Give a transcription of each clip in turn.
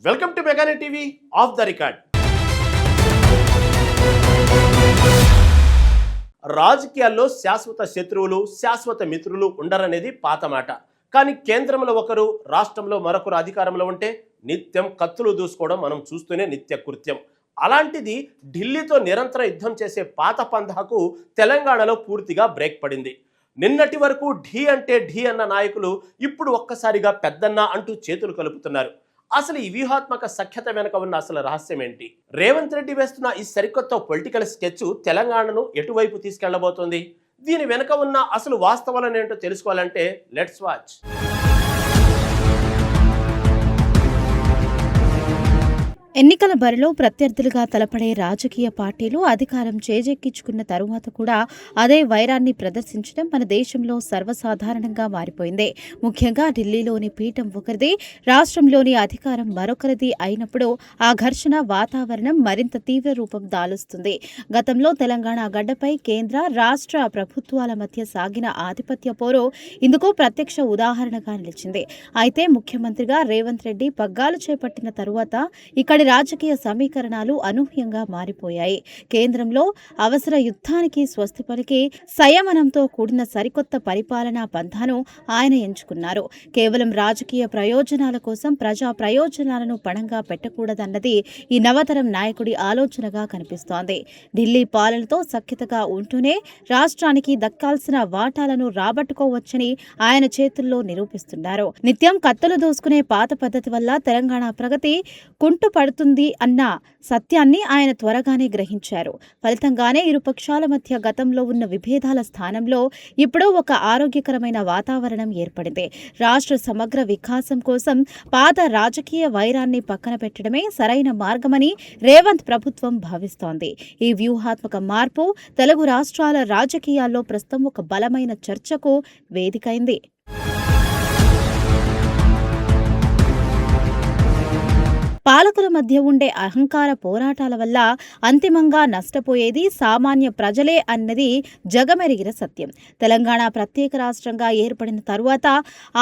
Welcome to మెగానే TV off the record. రాజకీయాల్లో శాశ్వత శత్రువులు, శాశ్వత మిత్రులు ఉండరనేది పాత మాట. కానీ కేంద్రంలో ఒకరు, రాష్ట్రంలో మరొకరు అధికారంలో ఉంటే నిత్యం కత్తులు దూసుకోవడం మనం చూస్తూనే నిత్య కృత్యం. అలాంటిది ఢిల్లీతో నిరంతర యుద్ధం చేసే పాత పంధాకు తెలంగాణలో పూర్తిగా బ్రేక్ పడింది. నిన్నటి వరకు ఢీ అంటే ఢీ అన్న నాయకులు ఇప్పుడు ఒక్కసారిగా పెద్దన్న అంటూ చేతులు కలుపుతున్నారు. అసలు ఈ వ్యూహాత్మక సఖ్యత వెనుక ఉన్న అసలు రహస్యం ఏంటి? రేవంత్ రెడ్డి వేస్తున్న ఈ సరికొత్త పొలిటికల్ స్కెచ్ తెలంగాణను ఎటువైపు తీసుకెళ్లబోతోంది? దీని వెనుక ఉన్న అసలు వాస్తవాలను ఏంటో తెలుసుకోవాలంటే లెట్స్ వాచ్. ఎన్నికల బరిలో ప్రత్యర్థులుగా తలపడే రాజకీయ పార్టీలు అధికారం చేజెక్కించుకున్న తరువాత కూడా అదే వైరాన్ని ప్రదర్శించడం మన దేశంలో సర్వసాధారణంగా మారిపోయింది. ముఖ్యంగా ఢిల్లీలోని పీఠం ఒకరిది, రాష్ట్రంలోని అధికారం మరొకరిది అయినప్పుడు ఆ ఘర్షణ వాతావరణం మరింత తీవ్ర రూపం దాలుస్తుంది. గతంలో తెలంగాణ గడ్డపై కేంద్ర, రాష్ట్ర ప్రభుత్వాల మధ్య సాగిన ఆధిపత్య పోరు ఇందుకు ప్రత్యక్ష ఉదాహరణగా నిలిచింది. అయితే ముఖ్యమంత్రిగా రేవంత్ రెడ్డి పగ్గాలు చేపట్టిన తరువాత ఇక్కడి రాజకీయ సమీకరణాలు అనూహ్యంగా మారిపోయాయి. కేంద్రంలో అవసర యుద్ధానికి స్వస్తి పలికి సంయమనంతో కూడిన సరికొత్త పరిపాలనా పంథాను ఆయన ఎంచుకున్నారు. కేవలం రాజకీయ ప్రయోజనాల కోసం ప్రజా ప్రయోజనాలను పణంగా పెట్టకూడదన్నది ఈ నవతరం నాయకుడి ఆలోచనగా కనిపిస్తోంది. ఢిల్లీ పాలనతో సఖ్యతగా ఉంటూనే రాష్ట్రానికి దక్కాల్సిన వాటాలను రాబట్టుకోవచ్చని ఆయన చేతుల్లో నిరూపిస్తున్నారు. నిత్యం కత్తులు దూసుకునే పాత పద్ధతి వల్ల తెలంగాణ ప్రగతి కుంటుపడుతుంది అన్న సత్యాన్ని ఆయన త్వరగానే గ్రహించారు. ఫలితంగానే ఇరు పక్షాల మధ్య గతంలో ఉన్న విభేదాల స్థానంలో ఇప్పుడు ఒక ఆరోగ్యకరమైన వాతావరణం ఏర్పడింది. రాష్ట్ర సమగ్ర వికాసం కోసం పాత రాజకీయ వైరాన్ని పక్కన పెట్టడమే సరైన మార్గమని రేవంత్ ప్రభుత్వం భావిస్తోంది. ఈ వ్యూహాత్మక మార్పు తెలుగు రాష్ట్రాల రాజకీయాల్లో ప్రస్తుతం ఒక బలమైన చర్చకు వేదికైంది. పాలకుల మధ్య ఉండే అహంకార పోరాటాల వల్ల అంతిమంగా నష్టపోయేది సామాన్య ప్రజలే అన్నది జగమెరిగిన సత్యం. తెలంగాణ ప్రత్యేక రాష్ట్రంగా ఏర్పడిన తరువాత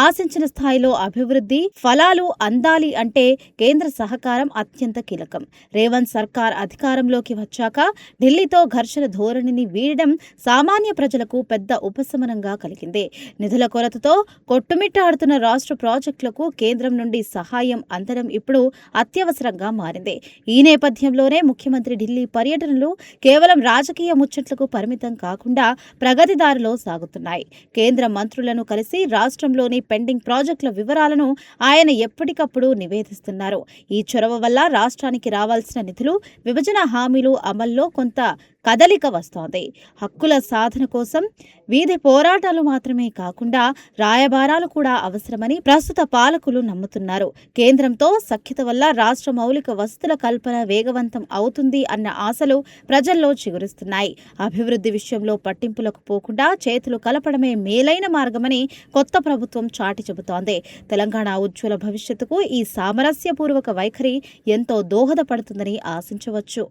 ఆశించిన స్థాయిలో అభివృద్ధి ఫలాలు అందాలి అంటే కేంద్ర సహకారం అత్యంత కీలకం. రేవంత్ సర్కార్ అధికారంలోకి వచ్చాక ఢిల్లీతో ఘర్షణ ధోరణిని వీడడం సామాన్య ప్రజలకు పెద్ద ఉపశమనంగా కలిగింది. నిధుల కొరతతో కొట్టుమిట్టాడుతున్న రాష్ట్ర ప్రాజెక్టులకు కేంద్రం నుండి సహాయం అందడం ఇప్పుడు అత్యవసరంగా మారింది. ఈ నేపథ్యంలోనే ముఖ్యమంత్రి ఢిల్లీ పర్యటనలు కేవలం రాజకీయ ముచ్చట్లకు పరిమితం కాకుండా ప్రగతిదారిలో సాగుతున్నాయి. కేంద్ర మంత్రులను కలిసి రాష్ట్రంలోని పెండింగ్ ప్రాజెక్టుల వివరాలను ఆయన ఎప్పటికప్పుడు నివేదిస్తున్నారు. ఈ చొరవ వల్ల రాష్ట్రానికి రావాల్సిన నిధులు, విభజన హామీలు అమల్లో కొంత కదలిక వస్తోంది. హక్కుల సాధన కోసం వీధి పోరాటాలు మాత్రమే కాకుండా రాయబారాలు కూడా అవసరమని ప్రస్తుత పాలకులు నమ్ముతున్నారు. కేంద్రంతో సఖ్యత వల్ల రాష్ట్ర మౌలిక వసతుల కల్పన వేగవంతం అవుతుంది అన్న ఆశలు ప్రజల్లో చిగురిస్తున్నాయి. అభివృద్ధి విషయంలో పట్టింపులకు పోకుండా చేతులు కలపడమే మేలైన మార్గమని కొత్త ప్రభుత్వం చాటి చెబుతోంది. తెలంగాణ ఉజ్వల భవిష్యత్తుకు ఈ సామరస్యపూర్వక వైఖరి ఎంతో దోహదపడుతుందని ఆశించవచ్చు.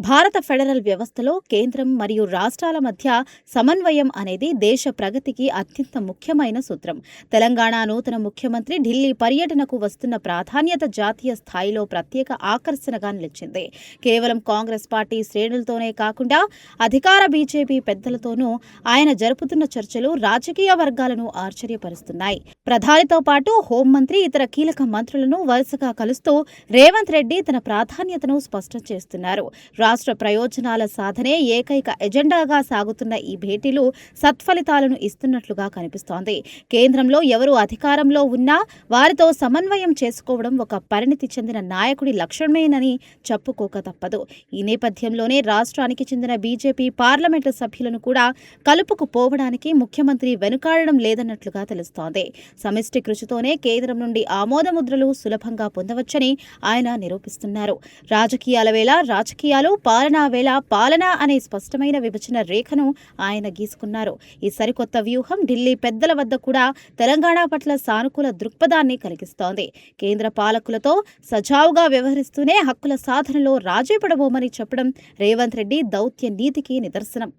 భారత ఫెడరల్ వ్యవస్థలో కేంద్రం మరియు రాష్ట్రాల మధ్య సమన్వయం అనేది దేశ ప్రగతికి అత్యంత ముఖ్యమైన సూత్రం. తెలంగాణ నూతన ముఖ్యమంత్రి ఢిల్లీ పర్యటనకు వస్తున్న ప్రాధాన్యత జాతీయ స్థాయిలో ప్రత్యేక ఆకర్షణగా నిలిచింది. కేవలం కాంగ్రెస్ పార్టీ శ్రేణులతోనే కాకుండా అధికార బీజేపీ పెద్దలతోనూ ఆయన జరుపుతున్న చర్చలు రాజకీయ వర్గాలను ఆశ్చర్యపరుస్తున్నాయి. ప్రధానితో పాటు హోంమంత్రి, ఇతర కీలక మంత్రులను వరుసగా కలుస్తూ రేవంత్ రెడ్డి తన ప్రాధాన్యతను స్పష్టం చేస్తున్నారు. రాష్ట్ర ప్రయోజనాల సాధనే ఏకైక ఎజెండాగా సాగుతున్న ఈ భేటీలు సత్ఫలితాలను ఇస్తున్నట్లుగా కనిపిస్తోంది. కేంద్రంలో ఎవరు అధికారంలో ఉన్నా వారితో సమన్వయం చేసుకోవడం ఒక పరిణితి చెందిన నాయకుడి లక్షణమేనని చెప్పుకోక తప్పదు. ఈ నేపథ్యంలోనే రాష్ట్రానికి చెందిన బీజేపీ పార్లమెంటు సభ్యులను కూడా కలుపుకుపోవడానికి ముఖ్యమంత్రి వెనుకాడడం లేదన్నట్లుగా తెలుస్తోంది. సమిష్టి కృషితోనే కేంద్రం నుండి ఆమోదముద్రలు సులభంగా పొందవచ్చని ఆయన నిరూపిస్తున్నారు. రాజకీయాల వేళ రాజకీయాలు, పాలనా వేళ పాలన అనే స్పష్టమైన విభజన రేఖను ఆయన గీసుకున్నారు. ఈ సరికొత్త వ్యూహం ఢిల్లీ పెద్దల వద్ద కూడా తెలంగాణ పట్ల సానుకూల దృక్పథాన్ని కలిగిస్తోంది. కేంద్ర పాలకులతో సజావుగా వ్యవహరిస్తూనే హక్కుల సాధనలో రాజీ పడబోమని చెప్పడం రేవంత్ రెడ్డి దౌత్య నీతికి నిదర్శనం.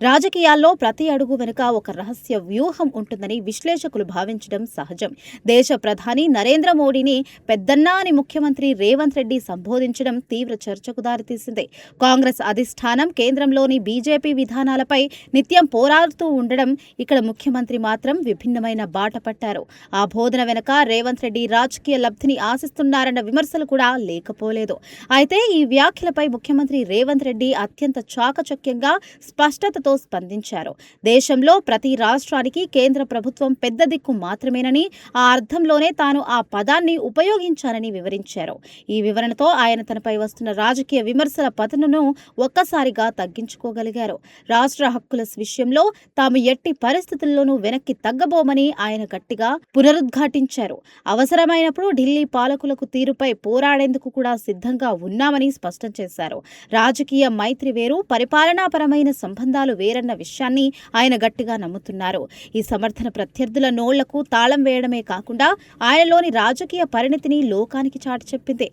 రాజకీయాల్లో ప్రతి అడుగు వెనుక ఒక రహస్య వ్యూహం ఉంటుందని విశ్లేషకులు భావించడం సహజం. దేశ ప్రధాని నరేంద్ర మోడీని పెద్దన్నా అని ముఖ్యమంత్రి రేవంత్ రెడ్డి సంబోధించడం తీవ్ర చర్చకు దారితీసింది. కాంగ్రెస్ అధిష్టానం కేంద్రంలోని బీజేపీ విధానాలపై నిత్యం పోరాడుతూ ఉండడం, ఇక్కడ ముఖ్యమంత్రి మాత్రం విభిన్నమైన బాట పట్టారు. ఆ బోధన వెనుక రేవంత్ రెడ్డి రాజకీయ లబ్ధిని ఆశిస్తున్నారన్న విమర్శలు కూడా లేకపోలేదు. అయితే ఈ వ్యాఖ్యలపై ముఖ్యమంత్రి రేవంత్ రెడ్డి అత్యంత చాకచక్యంగా స్పష్టతతో స్పందించారు. దేశంలో ప్రతి రాష్ట్రానికి కేంద్ర ప్రభుత్వం పెద్ద దిక్కు మాత్రమేనని, ఆ అర్థంలోనే తాను ఆ పదాన్ని ఉపయోగించానని వివరించారు. ఈ వివరణతో ఆయన తనపై వస్తున్న రాజకీయ విమర్శల పతనను ఒక్కసారిగా తగ్గించుకోగలిగారు. రాష్ట్ర హక్కుల విషయంలో తాము ఎట్టి పరిస్థితుల్లోనూ వెనక్కి తగ్గబోమని ఆయన గట్టిగా పునరుద్ఘాటించారు. అవసరమైనప్పుడు ఢిల్లీ పాలకులకు తీరుపై పోరాడేందుకు కూడా సిద్ధంగా ఉన్నామని స్పష్టం చేశారు. రాజకీయ మైత్రి వేరు, పరిపాలనాపరమైన సంబంధాలు వేరన్న విషయాన్ని ఆయన గట్టిగా నమ్ముతున్నారు. ఈ సమర్థన ప్రత్యర్థుల నోళ్లకు తాళం వేయడమే కాకుండా ఆయనలోని రాజకీయ పరిణతిని లోకానికి చాటి చెప్పింది.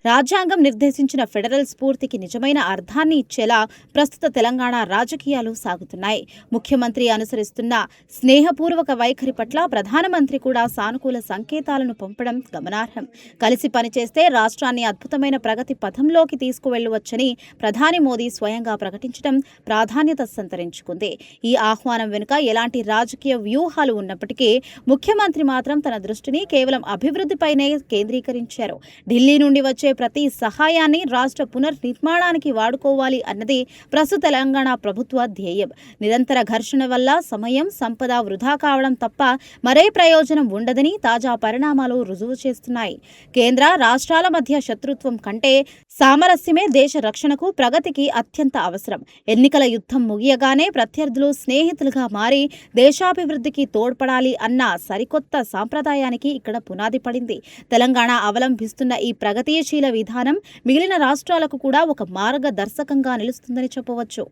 రాజ్యాంగం నిర్దేశించిన ఫెడరల్ స్ఫూర్తికి నిజమైన అర్థాన్ని ఇచ్చేలా ప్రస్తుత తెలంగాణ రాజకీయాలు సాగుతున్నాయి. ముఖ్యమంత్రి అనుసరిస్తున్న స్నేహపూర్వక వైఖరి పట్ల ప్రధానమంత్రి కూడా సానుకూల సంకేతాలను పంపడం గమనార్హం. కలిసి పనిచేస్తే రాష్ట్రాన్ని అద్భుతమైన ప్రగతి పథంలోకి తీసుకువెళ్లవచ్చని ప్రధాని మోదీ స్వయంగా ప్రకటించడం ప్రాధాన్యత సంతరించుకుంది. ఈ ఆహ్వానం వెనుక ఎలాంటి రాజకీయ వ్యూహాలు ఉన్నప్పటికీ ముఖ్యమంత్రి మాత్రం తన దృష్టిని కేవలం అభివృద్ధిపైనే కేంద్రీకరించారు. ఢిల్లీ నుండి వచ్చే ప్రతి సహాయాన్ని రాష్ట్ర పునర్నిర్మాణానికి వాడుకోవాలి అన్నది ప్రస్తుత తెలంగాణ ప్రభుత్వ ధ్యేయం. నిరంతర ఘర్షణ వల్ల సమయం, సంపద వృధా కావడం తప్ప మరే ప్రయోజనం ఉండదని తాజా పరిణామాలు రుజువు చేస్తున్నాయి. కేంద్ర రాష్ట్రాల మధ్య శత్రుత్వం కంటే సామరస్యమే దేశ రక్షణకు, ప్రగతికి అత్యంత అవసరం. ఎన్నికల యుద్ధం ముగియగానే ప్రత్యర్థులు స్నేహితులుగా మారి దేశాభివృద్ధికి తోడ్పడాలి అన్న సరికొత్త సాంప్రదాయానికి ఇక్కడ పునాది పడింది. తెలంగాణ అవలంబిస్తున్న ఈ ప్రగతిశీల విధానం మిగిలిన రాష్ట్రాలకు కూడా ఒక మార్గదర్శకంగా నిలుస్తుందని చెప్పవచ్చు.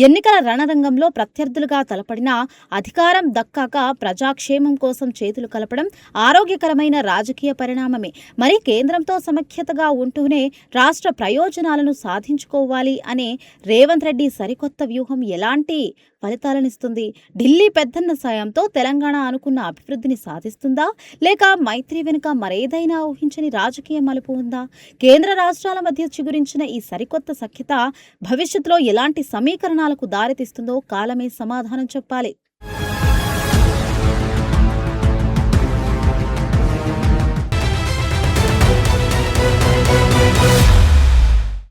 ఎన్నికల రణరంగంలో ప్రత్యర్థులుగా తలపడినా అధికారం దక్కాక ప్రజాక్షేమం కోసం చేతులు కలపడం ఆరోగ్యకరమైన రాజకీయ పరిణామమే. మరి కేంద్రంతో సమైక్యతగా ఉంటూనే రాష్ట్ర ప్రయోజనాలను సాధించుకోవాలి అనే రేవంత్ రెడ్డి సరికొత్త వ్యూహం ఎలాంటి ఫలితాలనిస్తుంది? ఢిల్లీ పెద్దన్న సాయంతో తెలంగాణ అనుకున్న అభివృద్ధిని సాధిస్తుందా, లేక మైత్రి వెనుక మరేదైనా ఊహించని రాజకీయ మలుపు ఉందా? కేంద్ర రాష్ట్రాల మధ్య చిగురించిన ఈ సరికొత్త సఖ్యత భవిష్యత్తులో ఎలాంటి సమీకరణాలకు దారితీస్తుందో కాలమే సమాధానం చెప్పాలి.